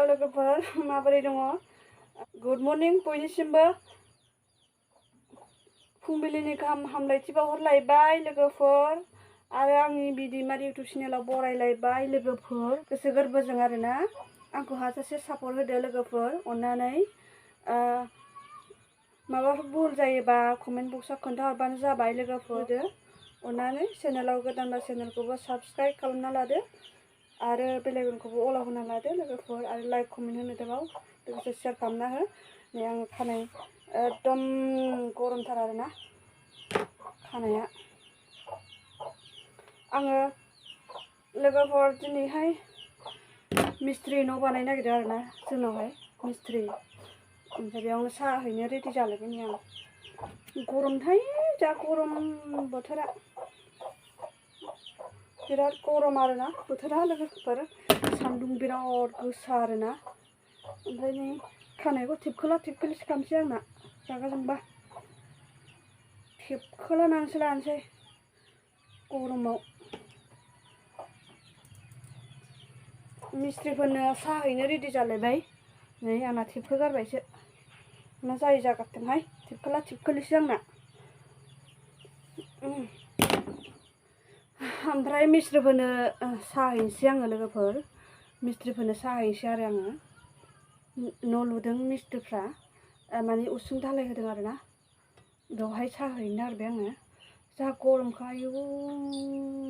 लोगोफोर माबोरै दङ गुड मर्निं बयनिसिमबो फुंबिलिनि गाहाम हामलायथि बावहरलायबाय लोगोफोर आरो आंनि बि दैमारि इउटुब चेनेलाव बरायलायबाय लोगोफोर गोसो गोरबोजों आरोना आंखौ हाजासे सापर्ट होदो लोगोफोर अननानै माबाफोर भुल जायोबा कमेन्ट बक्सआव खोन्थाहरबानो जाबाय लोगोफोर अननानै चेनेलाव गोदानबा चेनेलखौबो साबस्क्राइब खालामना लादो आरो बेलाइकनखौबो अलाव होना लादो लोगोफोर आरो लाइक कमेन्ट होनो दाबाव लोगोसे शेयार खालामना हो नै आं खानाय एकदम गरमथार आरोना खानाया आङो लोगोफोर दिनैहाय मिस्ट्रि न' बानायनो नागिरदों आरोना जोंनावहाय मिस्ट्रि ओमफ्राय बेयावनो साहा हैनो रेडि जालायबाय नै आं गरमथाय जा गरम बोथोरा बिराद गरम आरोना बोथोरा लोगोफोर सान्दुं बिराद गोसा आरोना ओमफ्राय नै खानायखौ टिपखोलिसो खालामसै आंना रागा जोंबा टिपखोलानानैसो लानोसै गरमाव मिस्ट्रिफोरनो साहा हैनो रेडि जालायबाय नै आंना टिपखोगारबायसो मा जायो जागारथोंहाय टिपखोलिसो आंना ओमफ्राय मिस्ट्रिफोरनो साहा हैनोसै आङो लोगोफोर मिस्ट्रिफोरनो साहा हैनोसै आरो आङो न' लुदों मिस्ट्रिफ्रा माने उसुं धालाय होदों आरोना बेवहाय साहा हैनो नागिरबाय आङो जा गरमखा आयु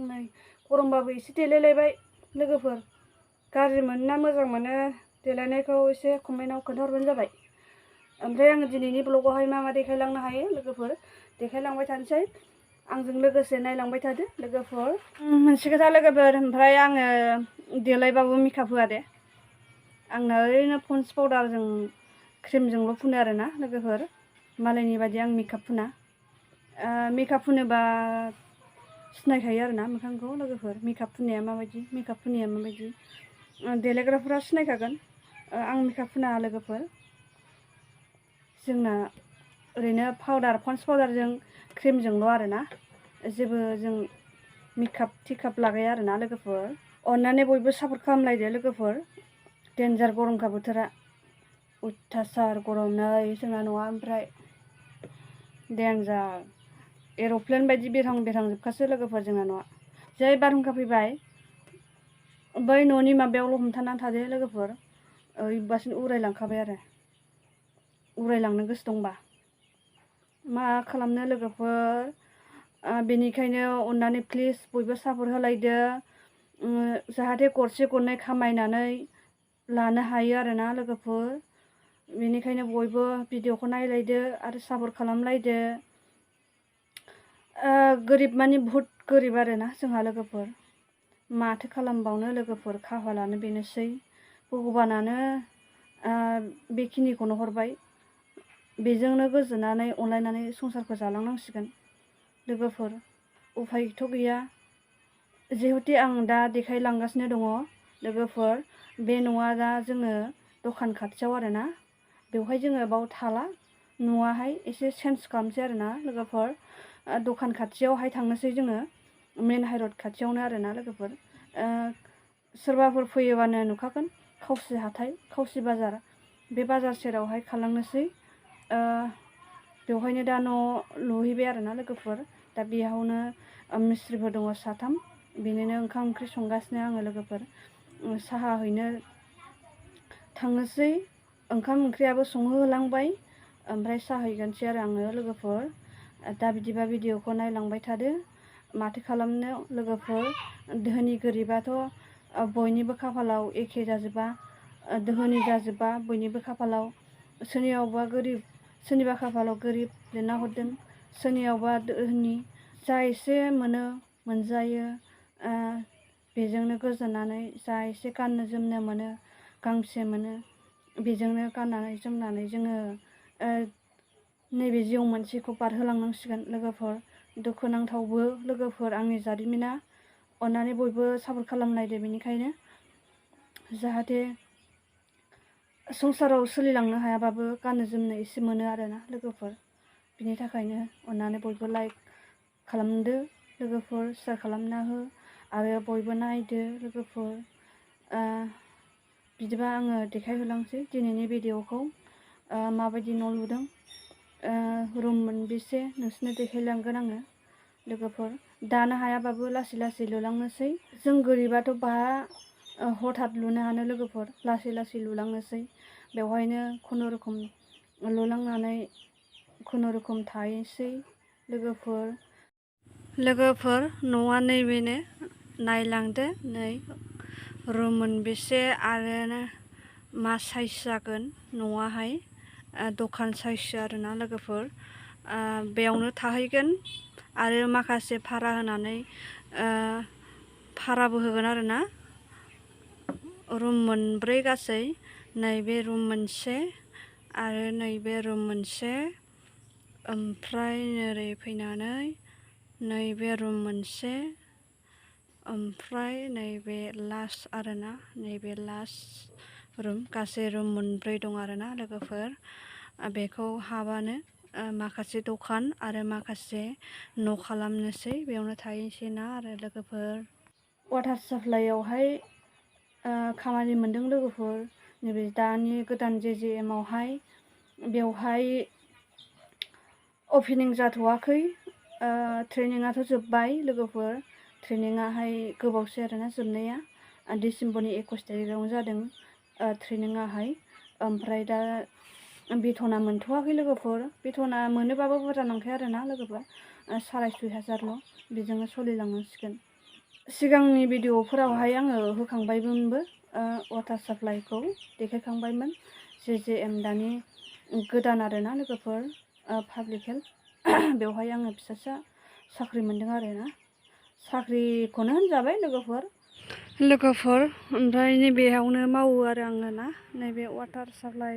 नै गरमबाबो एसे देलायलायबाय लोगोफोर गाज्रि मोनो ना मोजां मोनो देलायनायखौ एसे कमेन्टआव खोन्थाहरबानो जाबाय ओमफ्राय आङो दिनैनि ब्लगावहाय मा मा देखायलांनो हायो लोगोफोर देखायलांबाय थानोसै आंजों लोगोसे नायलांबाय थादो लोगोफोर मोनसे खोथा लोगोफोर ओमफ्राय आङो देलायबाबो मेकआप होआ दे आंना ओरैनो पन्स पाउडारजों क्रिमजोंल' फुनो आरोना लोगोफोर मालायनि बायदि आं मेकआप फुना मेकआप फुनोबा सिनायखायो आरोना मोखांखौ लोगोफोर मेकआप फुननाया माबायदि मेकआप फुननाया माबायदि देलायग्राफोरा सिनायखागोन आं मेकआप फुना लोगोफोर जोंना ओरैनो पाउडार पन्स पाउडारजों क्रिमजोंल' आरोना जेबो जों मेकआप टिकाप लागाया आरोना लोगोफोर अननानै बयबो सापर्ट खालामलायदो लोगोफोर डेन्जार गरमखा बोथोरा अयथासार गरम नै जोंना न'आ ओमफ्राय डेन्जार एर'प्लेन बायदि बिरहां जोबखासो लोगोफोर जोंना न'आ जै बारहुंखा फैबाय बै न'नि माबायावल' हमथानानै थादो लोगोफोर ओइबासिनो उरायलांखाबाय आरो उरायलांनो गोसो दंबा मा खालामनो लोगोफोर बेनिखायनो अननानै प्लिज बयबो सापर्ट होलायदो जाहाथे गरसे गरनै खामायनानै लानो हायो आरोना लोगोफोर बेनिखायनो बयबो भिडिअखौ नायलायदो आरो सापर्ट खालामलायदो गोरिब मानि बुहुत गोरिब आरोना जोंहा लोगोफोर माथो खालामबावनो लोगोफोर खाफालानो बेनोसै भगबानानो बेखिनिखौनो हरबाय बेजोंनो गोजोननानै अनलायनानै संसारखौ जालांनांसिगोन लोगोफोर उफायथ' गैया जिहेतु आं दा देखायलांगासिनो दङ लोगोफोर बे न'आ दा जोङो दखान खाथियाव आरोना बेवहाय जोङो बाव थाला न'आहाय एसे चेन्ज खालामसै आरोना लोगोफोर दखान खाथियावहाय थांनोसै जोङो मेन हाइरड खाथियावनो आरोना लोगोफोर सोरबाफोर फैयोबानो नुखागोन खावसि हाथाय खावसि बाजार बे बाजार सेरावहाय खालामनोसै बेवहायनो दा न' लुहैबाय आरोना लोगोफोर दा बेयावनो मिस्ट्रिफोर दङ साथाम बेनिनो ओंखाम ओंख्रि संगासिनो आङो लोगोफोर साहा हैनो थांनोसै ओंखाम ओंख्रियाबो संहोलांबाय ओमफ्राय साहा हैगोनसै आरो आङो लोगोफोर दा बिदिबा भिडिअखौ नायलांबाय थादो माथो खालामनो लोगोफोर धोनि गोरिबाथ' बयनिबो खाफालाव एखे जाजोबा धोनि जाजोबा बयनिबो खाफालाव सोरनियावबा गोरिब सोरनिबा खाफालाव गोरिब लिरना हरदों सोरनियावबा धोनि जा एसे मोनो मोनजायो बेजोंनो गोजोननानै जा एसे गाननो जोमनो मोनो गांसे मोनो बेजोंनो गाननानै जोमनानै जोङो नैबे जिउ मोनसेखौ बारहोलांनांसिगोन लोगोफोर दुखुनांथावबो लोगोफोर आंनि जारिमिना अननानै बयबो सापर्ट खालामलायदो बेनिखायनो जाहाथे संसाराव सोलिलांनो हायाबाबो गाननो जोमनो एसे मोनो आरोना लोगोफोर बिनि थाखायनो अननानै बयबो लाइक खालामदो लोगोफोर शेयार खालामना हो आरो बयबो नायदो लोगोफोर बिदिबा आङो देखायहोलांसै दिनैनि भिडिअखौ माबायदि न' लुदों, रुम मोनबेसे नोंसोरनो देखायलांगोन आङो लोगोफोर। दानो हायाबाबो लासै लासै लुलांनोसै। जों गोरिबाथ' बहा हथात लुनो हानो लोगोफोर, लासै लासै लुलांनोसै। बेवहायनो खुनुरुखुम लुलांनानै खुनुरुखुम थाहैसै लोगोफोर। न'आ नैबेनो, नायलांदो नै रुम मोनबेसे आरो मा साइज जागोन न'आहाय। दखान साइजसो आरोना लोगोफोर। बेयावनो थाहैगोन आरो माखासे भारा होनानै भाराबो होगोन आरोना। रुम मोनब्रै गासै, नैबे रुम मोनसे आरो नैबे रुम मोनसे, ओमफ्राय ओरै फैनानै नैबे रुम मोनसे, ओमफ्राय नैबे लास्ट आरोना, नैबे लास्ट रुम। गासै रुम मोनब्रै दं आरोना लोगोफोर। बेखौ हाबानो माखासे दखान आरो माखासे न' खालामनोसै, बेयावनो थाहैसै ना आरो लोगोफोर। वाटार साप्लाइयावहाय खामानि मोनदों लोगोफोर। नैबे दानि गोदान JJM आवहाय, बेवहाय अपेनिं जाथ'वाखै। ट्रेनिंआथ' जोब्बाय लोगोफोर। ट्रेनिंआहाय गोबावसै आरोना जोबनाया। डिसेम्बरनि 21 तारिखआवनो जादों ट्रेनिंआहाय। ओमफ्राय दा बेथना मोनथ'वाखै लोगोफोर। बेथना मोनोबाबो बुरजा नंखाया आरोना लोगोफोर, 6,500ल'। बेजोंनो सोलिलांनांसिगोन। सिगांनि भिडिअफोरावहाय आङो होखांबायमोनबो, वाटार साप्लाइखौ देखायखांबायमोन। JJM दानि गोदान आरोना लोगोफोर, पाब्लिक हेल्थ। बेवहाय आङो फिसासा साख्रि मोनदों आरोना, साख्रिखौनो होनजाबाय लोगोफोर। ओमफ्राय नैबेयावनो मावो आरो आङो ना, नैबे वाटार साप्लाइ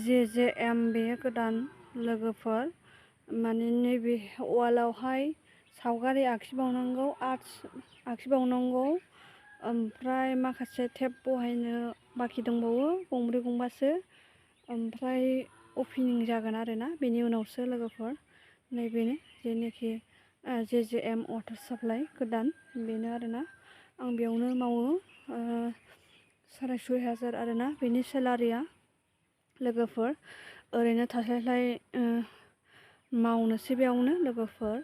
JJM बेयो गोदान लोगोफोर। माने नैबे वालावहाय सावगारि आखिबावनांगौ, आर्ट्स आखिबावनांगौ। ओमफ्राय माखासे टेप बहायनो बाखि दंबावो, गंब्रै गंबासो। ओमफ्राय अपेनिं जागोन आरोना बेनि उनावसो लोगोफोर। नैबेनो जेनोखि JJM वाटार साप्लाइ गोदान, बेनो आरोना। आं बेयावनो मावो। 6,500 आरोना बेनि सेलारिया लोगोफोर। ओरैनो थास्लायस्लाय मावनोसै बेयावनो लोगोफोर।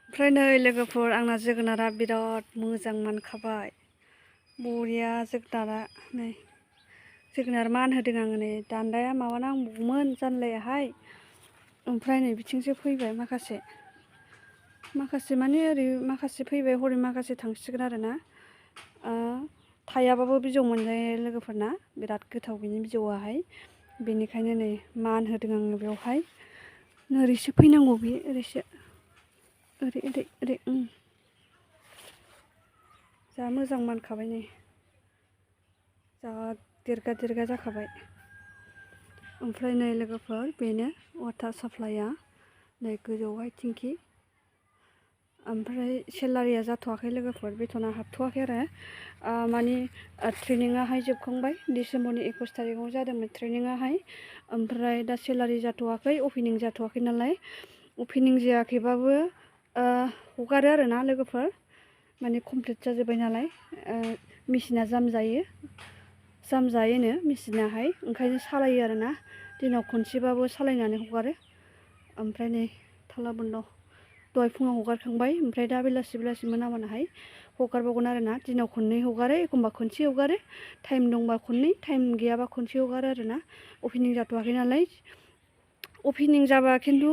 ओमफ्राय नै लोगोफोर, आंना जोगोनारा बिराद मोजां मोनखाबाय। बरिया जोगोनारा। नै जोगोनार मान होदों आङो। नै दान्दाया माबा नांबावगौमोन जानलायाहाय। ओमफ्राय नै बिथिंसो फैबाय माखासे माने ओरै माखासे फैबाय, हरै माखासे थांसिगोन आरोना। थायाबाबो बिजौ मोनजायो लोगोफोरना, बिराद गोथाव बिनि बिजौआहाय। बेनिखायनो नै मान होदों आङो बेवहाय। ओरैसो फैनांगौ, बे ओरैसो, ओरै जा मोजां मानखाबाय। नै जा देरगा जाखाबाय। ओमफ्राय नै लोगोफोर, बेनो वाटार साप्लाइया। नै गोजौहाय थिंखि। ओमफ्राय सेलारिया जाथ'वाखै लोगोफोर, बेथना हाबथ'वाखै आरो। माने ट्रेनिंआहाय जोबखांबाय, डिसेम्बरनि 21 तारिखआव जादोंमोन ट्रेनिंआहाय। ओमफ्राय दा सेलारि जाथ'वाखै, अपेनिं जाथ'वाखै नालाय। अपेनिं जायाखैबाबो हगारो आरोना लोगोफोर। माने कमप्लिट जाजोब्बाय नालाय। मेचिना जामजायोनो मेचिनाहाय, ओंखायनो सालायो आरोना। दिनाव खनसेबाबो सालायनानै हगारो। ओमफ्राय नै थाला बन्द', दहाय फुङाव हगारखांबाय। ओमफ्राय दा बेलासि मोनाहाय हगारबावगोन आरोना। दिनाव खननै हगारो, एखमबा खनसे हगारो। टाइम दंबा खननै, टाइम गैयाबा खनसे हगारो आरोना। अपेनिं जाथ'वाखै नालाय। अपेनिं जाबा खिन्थु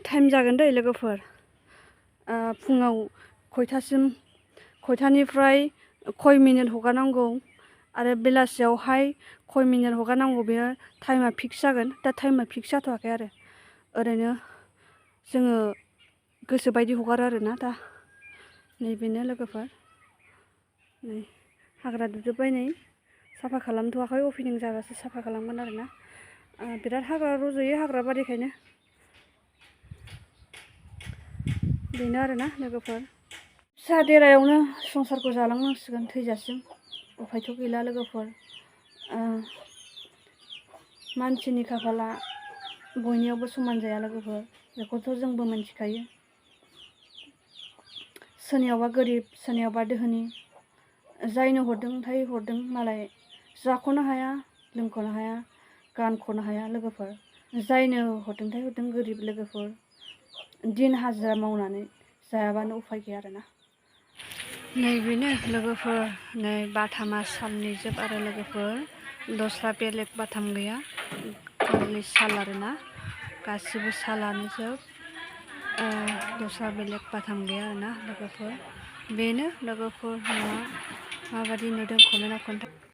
टाइम जागोन दै लोगोफोर। फुङाव खयथानिफ्राय खय मिनिट हगारनांगौ आरो बेलासियावहाय खय मिनिट हगारनांगौ, बेयो टाइमा फिक्स जागोन। दा टाइमा फिक्स जाथ'वाखै आरो, ओरैनो जोङो गोसोबायदि हगारो आरोना दा। नैबेनो लोगोफोर। नै हाग्रा दुजोब्बाय, नै साफा खालामथ'वाखै, अपेनिं जाबासो साफा खालामगोन आरोना। बिराद हाग्रा रज'यो, हाग्रा बारिखायनो। बेनो आरोना लोगोफोर। फिसा देरायावनो संसारखौ जालांनांसिगोन थैजासिम, उफायथ' गैला लोगोफोर। मानसिनि खाफाला बयनियावबो समान जाया लोगोफोर, बेखौथ' जोंबो मिन्थिखायो। सोरनियावबा गोरिब, सोरनियावबा दोहोनि। जायनो हरदों मालाय जाख'नो हाया, लोंख'नो हाया, गानख'नो हाया लोगोफोर। जायनो हरदोंथाय हरदों गोरिब लोगोफोर। दिन हाजिरा मावनानै जायाबानो उफाय गैया आरोना। नैबेनो लोगोफोर, नै बाथामा सालनि जोब आरो लोगोफोर। दस्रा बेलेग बाथाम गैया, खालि साल आरोना। गासिबो सालानो जोब, दस्रा बेलेग बाथाम गैया आरोना लोगोफोर। बेनो लोगोफोर न'आ माबायदि नुदों कमेन्टआव खोन्था।